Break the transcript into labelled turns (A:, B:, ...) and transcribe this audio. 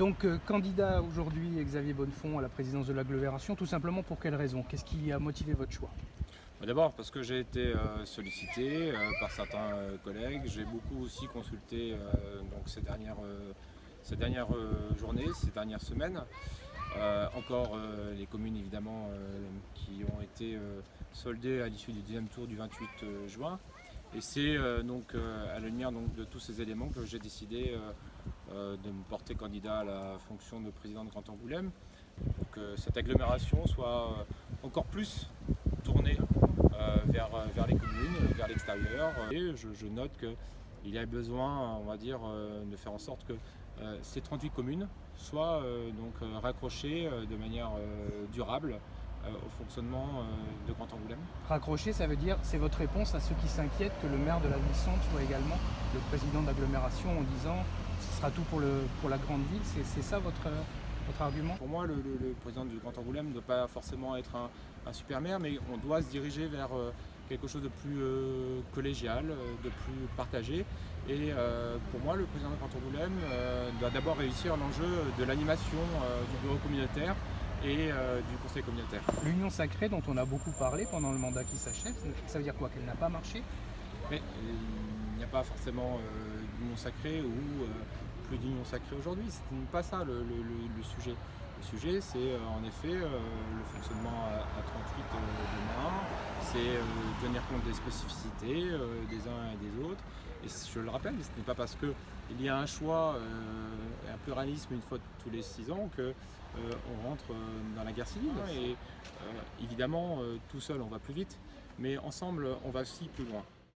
A: Donc candidat aujourd'hui Xavier Bonnefond à la présidence de l'agglomération, tout simplement pour quelle raison? Qu'est-ce qui a motivé votre choix?
B: D'abord parce que j'ai été sollicité par certains collègues. J'ai beaucoup aussi consulté donc ces dernières journées, ces dernières semaines. Encore les communes évidemment qui ont été soldées à l'issue du deuxième tour du 28 juin. Et c'est donc à la lumière donc, de tous ces éléments que j'ai décidé de me porter candidat à la fonction de président de Grand Angoulême pour que cette agglomération soit encore plus tournée vers les communes, vers l'extérieur. Et je note qu'il y a besoin, on va dire, de faire en sorte que ces 38 communes soient donc raccrochées de manière durable au fonctionnement de Grand Angoulême.
A: Raccrocher, ça veut dire, c'est votre réponse à ceux qui s'inquiètent que le maire de la Ville-Centre soit également le président d'agglomération en disant ce sera tout pour la grande ville. C'est ça votre argument?
B: Pour moi, le président du Grand Angoulême ne doit pas forcément être un super maire, mais on doit se diriger vers quelque chose de plus collégial, de plus partagé. Et pour moi, le président du Grand Angoulême doit d'abord réussir l'enjeu de l'animation du bureau communautaire et du conseil communautaire.
A: L'union sacrée dont on a beaucoup parlé pendant le mandat qui s'achève, ça veut dire quoi? Qu'elle n'a pas marché?
B: Mais il n'y a pas forcément d'union sacrée ou plus d'union sacrée aujourd'hui. Ce n'est pas ça le sujet. Le sujet, c'est en effet le fonctionnement à 38 demain, c'est tenir compte des spécificités des uns et des autres. Et je le rappelle, ce n'est pas parce qu'il y a un choix et un pluralisme une fois tous les 6 ans qu'on rentre dans la guerre civile. Et évidemment, tout seul, on va plus vite, mais ensemble, on va aussi plus loin.